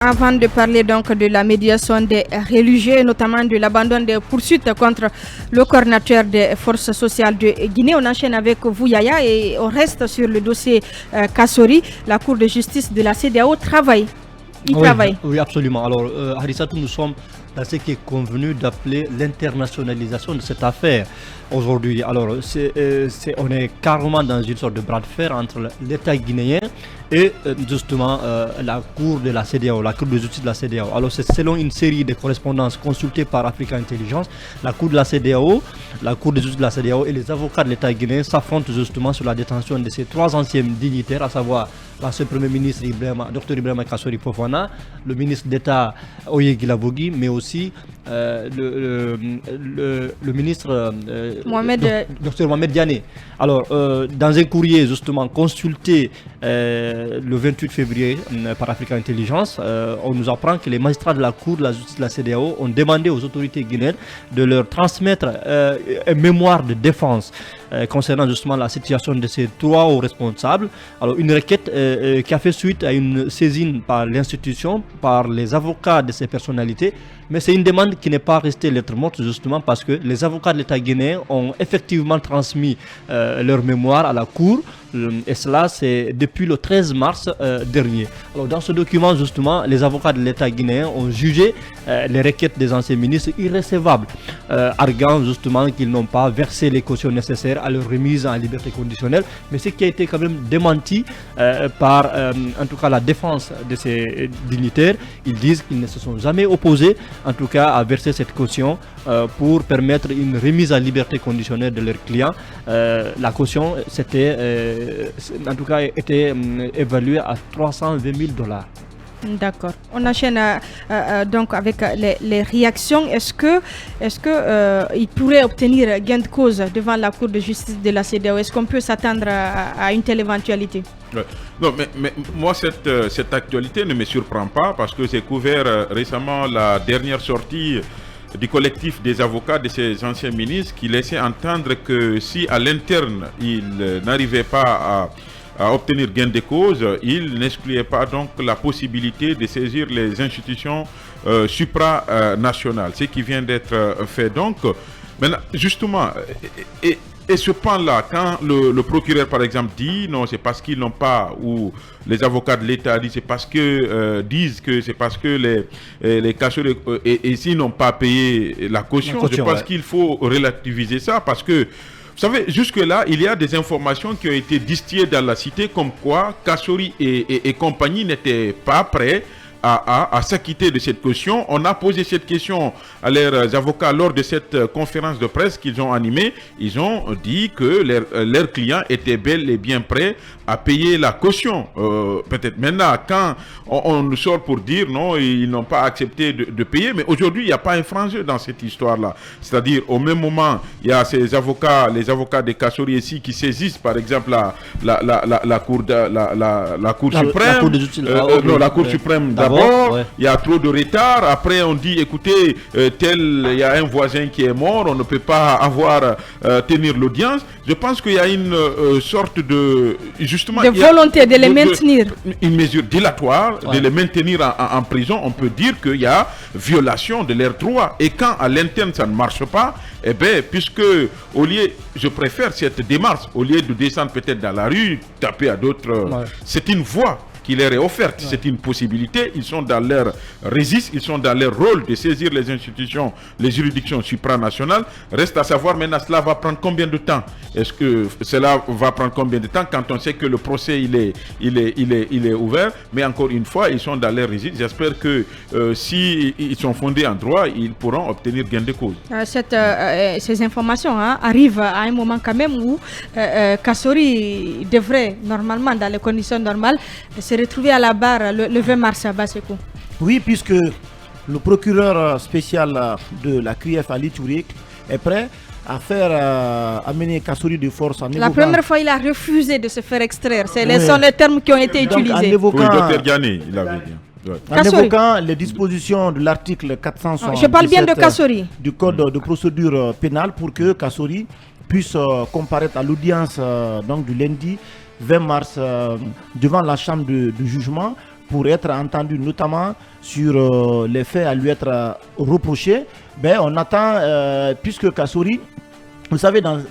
Avant de parler donc de la médiation des religieux, notamment de l'abandon des poursuites contre le coordinateur des forces sociales de Guinée, on enchaîne avec vous Yaya et on reste sur le dossier Kassori. La Cour de justice de la CEDEAO travaille. Oui, absolument. Alors, Harissatou, nous sommes dans ce qui est convenu d'appeler l'internationalisation de cette affaire aujourd'hui. Alors, on est carrément dans une sorte de bras de fer entre l'État guinéen et justement la Cour de la CEDEAO, la Cour de justice de la CEDEAO. Alors, c'est selon une série de correspondances consultées par Africa Intelligence, la Cour de la CEDEAO, la Cour de justice de la CEDEAO et les avocats de l'État guinéen s'affrontent justement sur la détention de ces trois anciens dignitaires, à savoir l'ancien Premier ministre Dr Ibrahima Kassori Fofana, le ministre d'État Oye Guilabogui, mais aussi le ministre Dr Mohamed Diané. Alors, dans un courrier justement consulté le 28 février par Africa Intelligence, on nous apprend que les magistrats de la Cour de la justice de la CEDEAO ont demandé aux autorités guinéennes de leur transmettre un mémoire de défense concernant justement la situation de ces trois hauts responsables. Alors, une requête qui a fait suite à une saisine par l'institution, par les avocats de ces personnalités, mais c'est une demande qui n'est pas restée lettre morte justement parce que les avocats de l'État guinéen ont effectivement transmis leur mémoire à la Cour, et cela c'est depuis le 13 mars dernier. Alors dans ce document justement, les avocats de l'État guinéen ont jugé les requêtes des anciens ministres irrécevables, arguant justement qu'ils n'ont pas versé les cautions nécessaires à leur remise en liberté conditionnelle, mais ce qui a été quand même démenti par en tout cas la défense de ces dignitaires. Ils disent qu'ils ne se sont jamais opposés en tout cas à verser cette caution pour permettre une remise en liberté conditionnelle de leurs clients. La caution en tout cas était évaluée à $320 000. D'accord. On enchaîne donc avec les réactions. Est-ce que il pourrait obtenir gain de cause devant la Cour de justice de la CEDEAO? Est-ce qu'on peut s'attendre à une telle éventualité? Ouais. Non, mais moi, cette actualité ne me surprend pas parce que j'ai couvert récemment la dernière sortie du collectif des avocats de ces anciens ministres qui laissait entendre que si à l'interne, ils n'arrivaient pas à obtenir gain de cause, il n'excluait pas donc la possibilité de saisir les institutions supranationales, ce qui vient d'être fait. Donc, maintenant, justement, et ce pan-là, quand le procureur, par exemple, dit non, c'est parce qu'ils n'ont pas, ou les avocats de l'État disent c'est parce que disent que c'est parce que les cacheurs et s'ils n'ont pas payé la caution, je pense qu'il faut relativiser ça parce que vous savez, jusque-là, il y a des informations qui ont été distillées dans la cité comme quoi Kassori et compagnie n'étaient pas prêts à s'acquitter de cette caution. On a posé cette question à leurs avocats lors de cette conférence de presse qu'ils ont animée. Ils ont dit que leurs clients étaient bel et bien prêts à payer la caution. Peut-être maintenant, quand on sort pour dire non, ils n'ont pas accepté de payer, mais aujourd'hui, il n'y a pas un franc jeu dans cette histoire-là. C'est-à-dire, au même moment, il y a ces avocats, les avocats des Kassori ici qui saisissent, par exemple, la Cour suprême. La Cour suprême d'abord. Il y a trop de retard. Après, on dit, écoutez, il y a un voisin qui est mort, on ne peut pas tenir l'audience. Je pense qu'il y a une sorte de volonté de les maintenir. Une mesure dilatoire, de les maintenir en prison. On peut dire qu'il y a violation de leurs droits. Et quand à l'interne ça ne marche pas, eh bien, puisque je préfère cette démarche, au lieu de descendre peut-être dans la rue, taper à d'autres, c'est une voie qui leur est offerte, c'est une possibilité. Ils sont dans leur registre, ils sont dans leur rôle de saisir les institutions, les juridictions supranationales. Reste à savoir maintenant, cela va prendre combien de temps? Est-ce que cela va prendre combien de temps quand on sait que le procès il est ouvert? Mais encore une fois, ils sont dans leur registre. J'espère que si ils sont fondés en droit, ils pourront obtenir gain de cause. Ces informations arrivent à un moment quand même où Kassori devrait normalement, dans les conditions normales, se retrouver à la barre le 20 mars à Basekou. Oui, puisque le procureur spécial de la CRIEF, Ali Touré, est prêt à faire amener Kassori de force en évoquant... La première fois, il a refusé de se faire extraire. Ce sont les termes qui ont été utilisés. Dr Diané, il avait dit. En évoquant les dispositions de l'article 477 je parle bien de Kassori. Du code de procédure pénale pour que Kassori puisse comparaître à l'audience du lundi 20 mars devant la chambre de jugement pour être entendu, notamment sur les faits à lui être reprochés. On attend, puisque Kassory, vous savez, dans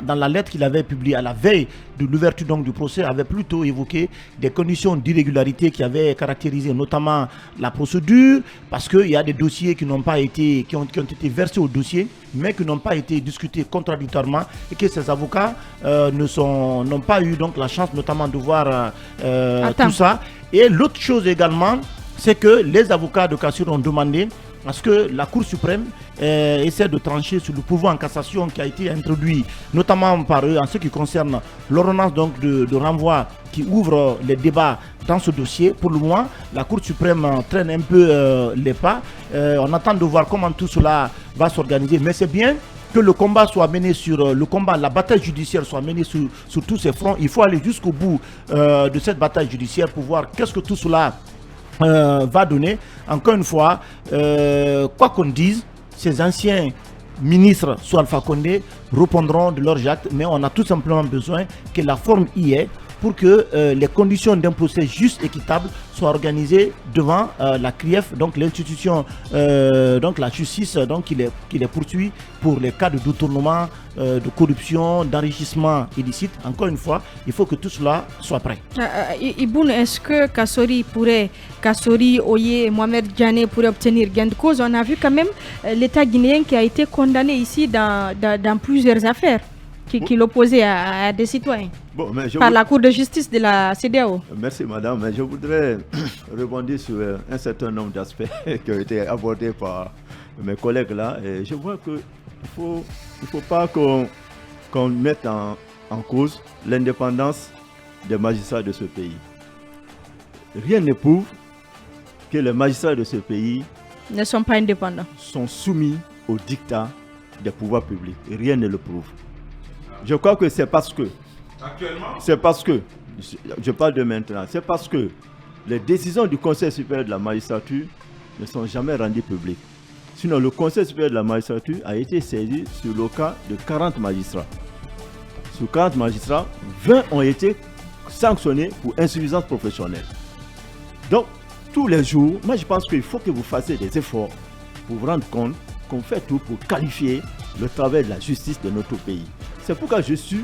la lettre qu'il avait publiée à la veille de l'ouverture donc du procès, avait plutôt évoqué des conditions d'irrégularité qui avaient caractérisé notamment la procédure, parce qu'il y a des dossiers qui ont été versés au dossier, mais qui n'ont pas été discutés contradictoirement, et que ces avocats n'ont pas eu donc la chance notamment de voir tout ça. Et l'autre chose également, c'est que les avocats de Kassory ont demandé à ce que la Cour suprême essaie de trancher sur le pourvoi en cassation qui a été introduit, notamment par eux en ce qui concerne l'ordonnance donc de renvoi qui ouvre les débats dans ce dossier. Pour le moment, la Cour suprême traîne un peu les pas. On attend de voir comment tout cela va s'organiser, mais c'est bien que le combat soit mené la bataille judiciaire soit menée sur tous ces fronts. Il faut aller jusqu'au bout de cette bataille judiciaire pour voir qu'est-ce que tout cela va donner. Encore une fois, quoi qu'on dise, ces anciens ministres sous Alpha Condé répondront de leurs actes, mais on a tout simplement besoin que la forme y est pour que les conditions d'un procès juste et équitable soient organisées devant la CRIEF, donc l'institution, donc la justice, donc qui les poursuit pour les cas de détournement, de corruption, d'enrichissement illicite. Encore une fois, il faut que tout cela soit prêt. Iboun, est-ce que Kassory, Oye et Mohamed Diané pourraient obtenir gain de cause? On a vu quand même l'État guinéen qui a été condamné ici dans plusieurs affaires qui l'opposaient à des citoyens par la Cour de justice de la CEDEAO. Merci madame, mais je voudrais rebondir sur un certain nombre d'aspects qui ont été abordés par mes collègues là. Et je vois qu'il ne faut pas qu'on mette en cause l'indépendance des magistrats de ce pays. Rien ne prouve que les magistrats de ce pays ne sont pas indépendants, sont soumis au dictat des pouvoirs publics. Et rien ne le prouve. Je crois que c'est parce que, je parle de maintenant, c'est parce que les décisions du Conseil supérieur de la magistrature ne sont jamais rendues publiques. Sinon, le Conseil supérieur de la magistrature a été saisi sur le cas de 40 magistrats. Sur 40 magistrats, 20 ont été sanctionnés pour insuffisance professionnelle. Donc, tous les jours, moi je pense qu'il faut que vous fassiez des efforts pour vous rendre compte qu'on fait tout pour qualifier le travail de la justice de notre pays. C'est pourquoi je suis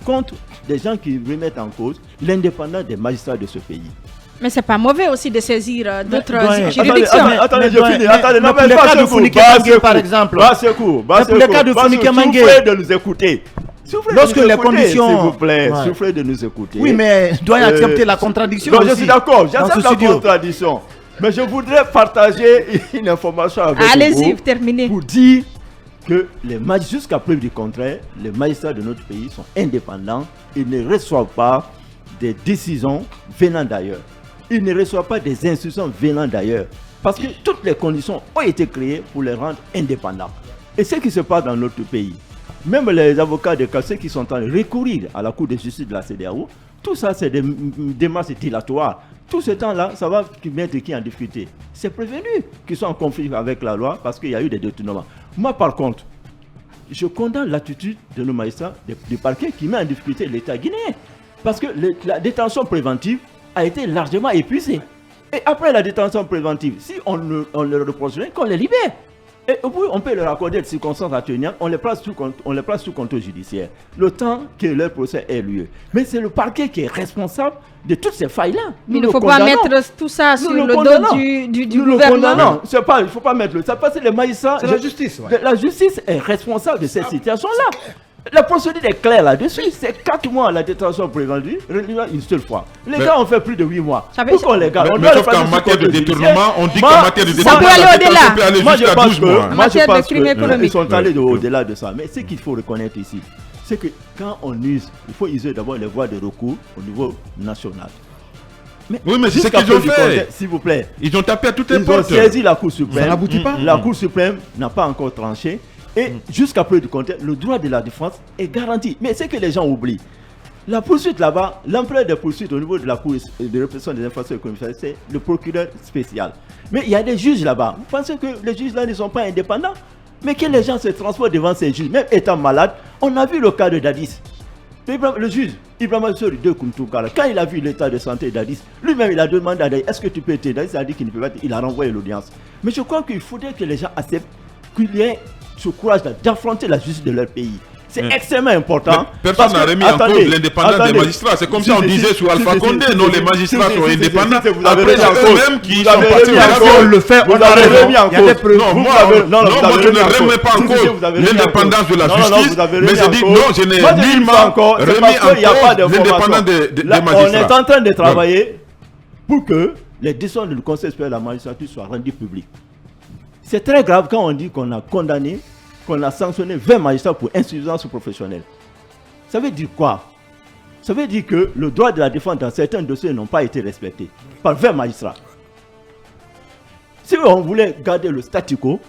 contre des gens qui remettent en cause l'indépendance des magistrats de ce pays. Mais c'est pas mauvais aussi de saisir d'autres juridictions. Attendez, je finis. Attendez, non, mais le cas de Founiké Mangué, par exemple. Pour le cas de Founiké Mangué. Souffrez de nous écouter. Lorsque les conditions... S'il vous plaît, souffrez de nous écouter. Oui, mais doit accepter la contradiction non, aussi. Je suis d'accord, j'accepte la contradiction. Mais je voudrais partager une information avec vous. Allez-y, terminez. Pour dire que jusqu'à preuve du contraire, les magistrats de notre pays sont indépendants. Ils ne reçoivent pas des décisions venant d'ailleurs. Ils ne reçoivent pas des instructions venant d'ailleurs. Parce que toutes les conditions ont été créées pour les rendre indépendants. Et ce qui se passe dans notre pays, même les avocats de Kassory qui sont en train de recourir à la Cour de justice de la CEDEAO, tout ça c'est des démarches dilatoires. Tout ce temps-là, ça va mettre qui en difficulté? C'est prévenu qu'ils sont en conflit avec la loi parce qu'il y a eu des détournements. Moi par contre, je condamne l'attitude de nos magistrats du parquet qui met en difficulté l'État guinéen. Parce que la détention préventive a été largement épuisée. Et après la détention préventive, si on le reproche rien, qu'on les libère. Et au bout, on peut leur accorder des circonstances atténuantes, on les place sous contrôle judiciaire, le temps que leur procès ait lieu. Mais c'est le parquet qui est responsable de toutes ces failles-là. Mais il ne faut pas mettre tout ça sur le dos du gouvernement. Non, il ne faut pas mettre ça parce que les magistrats... C'est la justice. Ouais. La justice est responsable de cette situation-là. La procédure est claire là-dessus. C'est 4 mois la détention préventive, une seule fois. Les gars ont fait plus de 8 mois. Pourquoi les gars Mais sauf qu'en matière de détournement, on dit qu'en matière de détournement, ça peut aller au-delà. Ça peut aller jusqu'à 12 mois. En matière de crime économique. Ils sont allés au-delà de ça. Mais ce qu'il faut reconnaître ici, c'est que quand on use, il faut user d'abord les voies de recours au niveau national. Mais oui, mais c'est ce qu'ils ont fait. S'il vous plaît. Ils ont tapé à toutes les portes. Ils ont saisi la Cour suprême. Ça n'aboutit pas. La Cour suprême n'a pas encore tranché. Et jusqu'à preuve du contraire, le droit de la défense est garanti. Mais c'est que les gens oublient. La poursuite là-bas, l'ampleur des poursuites au niveau de la Cour de répression des infractions économiques, c'est le procureur spécial. Mais il y a des juges là-bas. Vous pensez que les juges là ne sont pas indépendants? Mais que les gens se transportent devant ces juges, même étant malades. On a vu le cas de Dadis. Le juge, Ibrahima Sori de Kuntukara, quand il a vu l'état de santé d'Addis, lui-même il a demandé à Addis, est-ce que tu peux t'aider? Il a dit qu'il ne peut pas, il a renvoyé l'audience. Mais je crois qu'il faudrait que les gens acceptent qu'il y ait ce courage d'affronter la justice de leur pays. C'est extrêmement important. Personne n'a remis en cause l'indépendance des magistrats. C'est comme si on disait sur Alpha Condé, non, les magistrats sont indépendants. Après, c'est eux-mêmes qui sont partis. On le fait, on a remis en cause. Non, moi, je ne remets pas en cause l'indépendance de la justice. Mais je dis non, je n'ai nullement remis en cause l'indépendance des magistrats. On est en train de travailler pour que les décisions du Conseil supérieur de la magistrature soient rendues publiques. C'est très grave quand on dit qu'on a condamné, qu'on a sanctionné 20 magistrats pour insuffisance professionnelle. Ça veut dire quoi? Ça veut dire que le droit de la défense dans certains dossiers n'ont pas été respectés par 20 magistrats. Si on voulait garder le statu quo,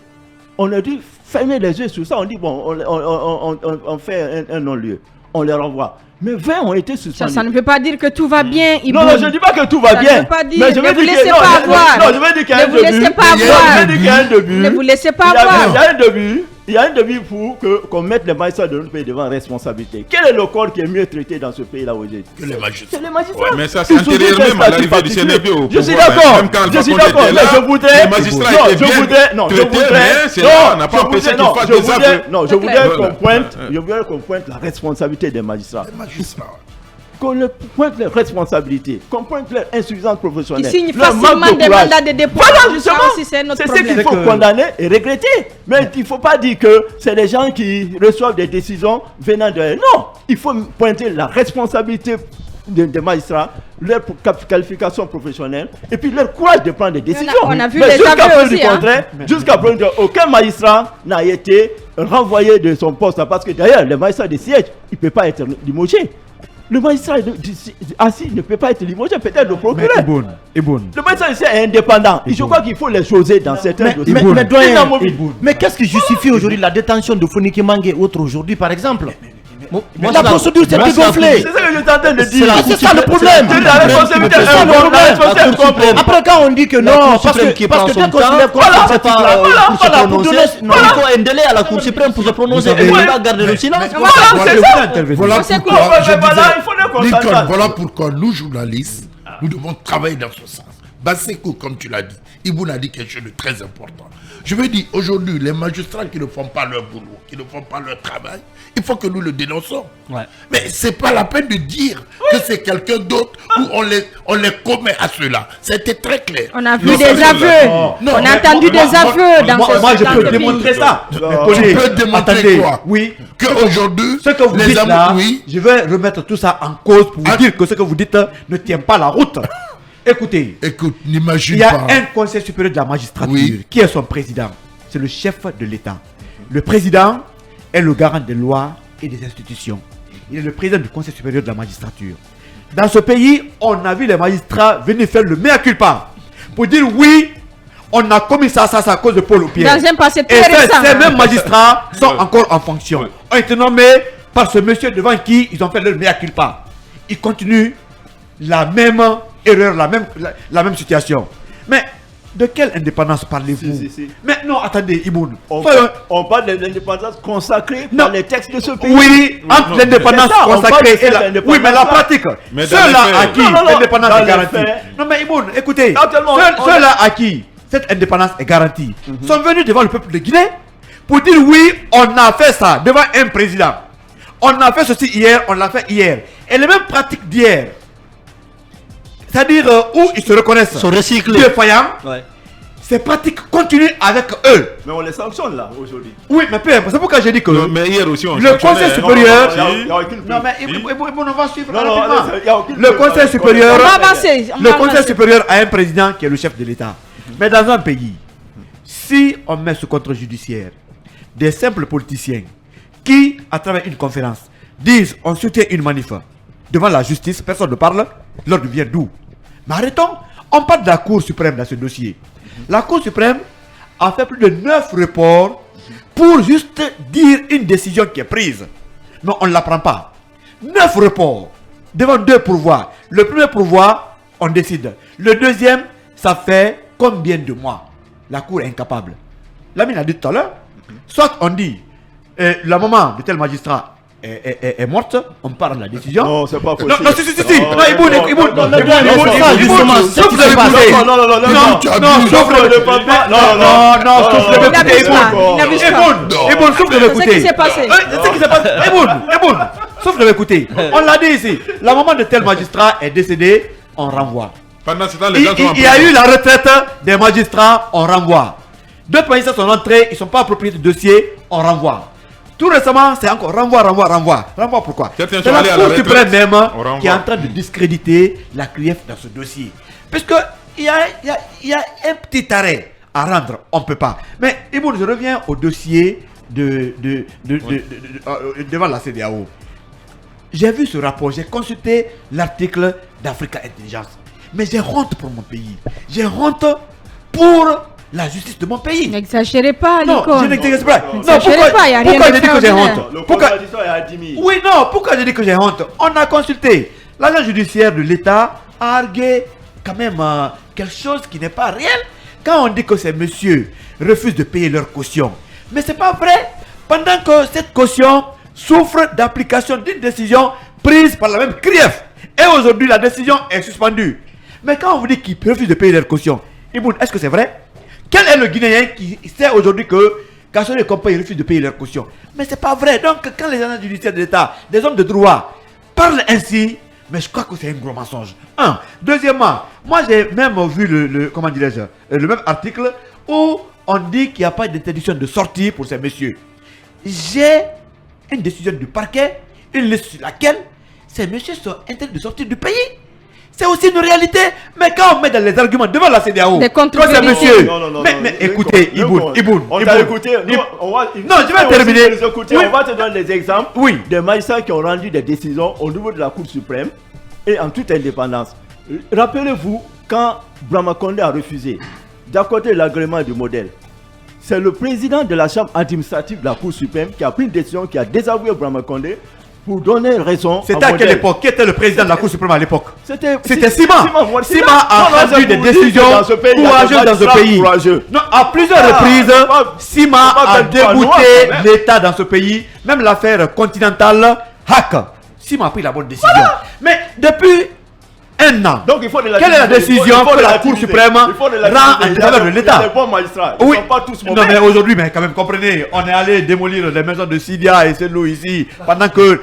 on a dû fermer les yeux sur ça. On dit bon, on fait un non-lieu, on les renvoie. Mais 20 ont été suspendus. Ça ne veut pas dire que tout va bien. Non, je ne dis pas que tout va bien. Mais je veux dire que non, je veux dire qu'il y a un début. Il y a un début. Ne vous laissez pas avoir. Il y a un début. Il y a un début pour qu'on mette les magistrats de notre pays devant responsabilité. Quel est le corps qui est mieux traité dans ce pays-là aujourd'hui? Que les magistrats. C'est les magistrats. Ouais, mais ça, c'est antérieur même à l'arrivée du CNB au pouvoir. Je suis d'accord. Je suis d'accord. Mais je voudrais. Les magistrats étaient bien traités, mais ça n'a pas empêché qu'ils fassent des aveux. Non, je voudrais qu'on pointe la responsabilité des magistrats. Les magistrats. Qu'on pointe les responsabilités, qu'on pointe leur insuffisance professionnelle. Ils signent facilement des mandats de dépôt. Voilà, justement, c'est ce qu'il faut condamner et regretter. Mais il ne faut pas dire que c'est des gens qui reçoivent des décisions venant de... Non, il faut pointer la responsabilité des magistrats, leur qualification professionnelle et puis leur courage de prendre des décisions. On a vu les aveux aussi. Jusqu'à présent, aucun magistrat n'a été renvoyé de son poste parce que d'ailleurs, le magistrat de siège, il ne peut pas être limogé. Le magistrat assis ne peut pas être limogé, peut-être le procureur. Le magistrat ici est indépendant. Je crois qu'il faut les choser dans certains dossiers. Mais qu'est-ce qui justifie aujourd'hui la détention de Foniki Mange et autres aujourd'hui, par exemple? La procédure s'est dégonflée. C'est ça que je suis en train de dire. C'est ça le problème. C'est la responsabilité. Après, quand on dit que non, parce que dès qu'on se lève contre cette pratique-là, il faut un délai à la Cour suprême pour se prononcer. Elle ne va pas garder le silence. Voilà pourquoi nous, journalistes, nous devons travailler dans ce sens. Basseko, comme tu l'as dit, Iboun a dit quelque chose de très important. Je veux dire, aujourd'hui, les magistrats qui ne font pas leur boulot, qui ne font pas leur travail, il faut que nous le dénonçons. Ouais. Mais ce n'est pas la peine de dire que c'est quelqu'un d'autre ou on les commet à cela. C'était très clair. On a vu des aveux. On a entendu des aveux dans ce Moi, je peux démontrer ça. Tu peux démontrer quoi? Oui. Qu'aujourd'hui, ce que vous dites là, je vais remettre tout ça en cause pour vous dire que ce que vous dites ne tient pas la route. Écoutez, n'imagine il y a pas. un conseil supérieur de la magistrature qui est son président. C'est le chef de l'État. Le président est le garant des lois et des institutions. Il est le président du conseil supérieur de la magistrature. Dans ce pays, on a vu les magistrats venir faire le mea culpa pour dire oui, on a commis ça à cause de Paul Pierre. Dans un passé très récent. Ces mêmes magistrats sont encore en fonction. Ont été nommés par ce monsieur devant qui ils ont fait le mea culpa. Ils continuent la même erreur, la même situation. Mais de quelle indépendance parlez-vous? Mais non, attendez, Iboun. On parle de l'indépendance consacrée par les textes de ce pays. Oui, entre l'indépendance consacrée et la... Oui, mais la pratique. Ceux-là à qui l'indépendance est garantie. Non, mais Iboun, écoutez. Ceux-là à qui cette indépendance est garantie sont venus devant le peuple de Guinée pour dire oui, on a fait ça devant un président. On a fait ceci hier, on l'a fait hier. Et les mêmes pratiques d'hier, c'est-à-dire où ils se reconnaissent, sont recyclés, défaillants, ces pratiques continuent avec eux. Mais on les sanctionne là aujourd'hui. Oui, mais c'est pourquoi j'ai dit que mais hier aussi on le conseil supérieur. Non, mais on va suivre rapidement. Le conseil supérieur. On va avancer. Le conseil supérieur a un président qui est le chef de l'État. Mais dans un pays, si on met sous contrôle judiciaire des simples politiciens qui, à travers une conférence, disent on soutient une manif devant la justice, personne ne parle, l'ordre vient d'où? Mais arrêtons, on parle de la Cour suprême dans ce dossier. La Cour suprême a fait plus de 9 reports pour juste dire une décision qui est prise. Mais on ne la prend pas. 9 reports devant 2 pourvois. Le premier pourvoi, on décide. Le deuxième, ça fait combien de mois? La Cour est incapable. Lamine a dit tout à l'heure, soit on dit, la maman de tel magistrat est morte, on parle de la décision. Non, c'est pas possible. Non, si. Non, Iboun, sauf le m'écouter. Non, sauf le m'écouter. Non, sauf le m'écouter. Iboun, sauf le m'écouter. C'est ce qui s'est passé. C'est ce qui s'est passé. Iboun, sauf le m'écouter. On l'a dit ici. La maman de tel magistrat est décédée, on renvoie. Pendant ce temps, les gens sont en Il y a eu la retraite des magistrats, on renvoie. Deux magistrats sont entrés, ils ne sont pas appropriés du dossier, on renvoie. Tout récemment, c'est encore renvoi. Renvoi pourquoi? C'est la Cour suprême même qui est en train de discréditer la CRIEF dans ce dossier. Puisque il y a un petit arrêt à rendre, on ne peut pas. Mais Iboun, je reviens au dossier devant la CEDEAO. J'ai vu ce rapport, j'ai consulté l'article d'Africa Intelligence. Mais j'ai honte pour mon pays. J'ai honte pour la justice de mon pays. N'exagérez pas, non, Nico. Je n'exagère pas. Non, pourquoi j'ai dit que j'ai honte? Pourquoi j'ai dit que j'ai honte? On a consulté. L'agent judiciaire de l'État a argué quand même quelque chose qui n'est pas réel. Quand on dit que ces messieurs refusent de payer leur caution. Mais c'est pas vrai. Pendant que cette caution souffre d'application d'une décision prise par la même CRIEF. Et aujourd'hui, la décision est suspendue. Mais quand on vous dit qu'ils refusent de payer leur caution, Iboun, est-ce que c'est vrai? Quel est le Guinéen qui sait aujourd'hui que Kassori et compagnie refusent de payer leur caution? Mais c'est pas vrai. Donc, quand les agents judiciaires de l'État, des hommes de droit, parlent ainsi, mais je crois que c'est un gros mensonge. Deuxièmement, moi j'ai même vu le même article où on dit qu'il n'y a pas d'interdiction de sortie pour ces messieurs. J'ai une décision du parquet, une liste sur laquelle ces messieurs sont interdits de sortir du pays. C'est aussi une réalité. Mais quand on met dans les arguments devant la CEDEAO, ces messieurs. Mais écoutez, Iboun. On t'a écouté. Non, je vais terminer. On va te donner des exemples des magistrats qui ont rendu des décisions au niveau de la Cour suprême et en toute indépendance. Rappelez-vous, quand Brahma Condé a refusé d'accorder l'agrément du modèle, c'est le président de la chambre administrative de la Cour suprême qui a pris une décision qui a désavoué Brahma Condé pour donner raison. C'était à quelle époque? Qui était le président de la Cour suprême à l'époque? C'était Sima. Sima a rendu des décisions courageuses dans ce pays. Non, à plusieurs reprises, Sima a débouté l'État dans ce pays. Même l'affaire continentale, Hack. Sima a pris la bonne décision. Mais depuis un an, donc, il faut quelle est la décision que la Cour suprême rend en faveur de l'État? Les bons magistrats, oui. Ils sont pas tous mauvais. Non mais aujourd'hui, mais quand même comprenez, on est allé démolir les maisons de Sidia et Selou ici pendant que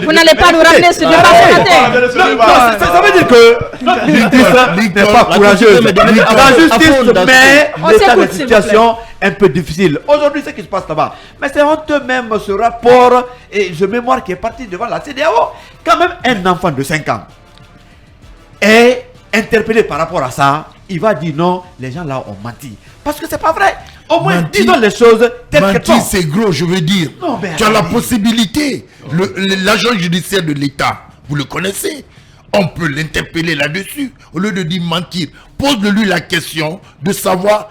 vous n'allez pas nous ramener ce débat ce matin. Ça veut dire que notre justice n'est pas courageuse. La justice met l'État dans une situation un peu difficile. Aujourd'hui, c'est ce qui se passe là-bas. Mais c'est honteux même ce rapport et ce mémoire qui est parti devant la CEDEAO. Quand même un enfant de 5 ans est interpellé par rapport à ça, il va dire non, les gens là ont menti. Parce que c'est pas vrai. Au moins, disons les choses telles qu'elles sont. C'est gros, je veux dire. Non, tu as la possibilité. L'agent judiciaire de l'État, vous le connaissez. On peut l'interpeller là-dessus. Au lieu de dire mentir, pose-lui la question de savoir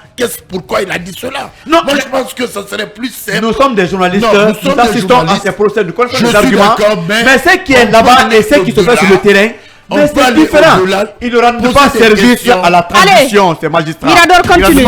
pourquoi il a dit cela. Non, moi je pense que ça serait plus simple. Nous sommes des journalistes, nous assistons à ces procès, nous connaissons les arguments. Mais ce qui est là-bas et ce qui se fait sur le terrain, mais c'est différent. Ils ne rendent pas service à la transition, ces magistrats. Mirador continue.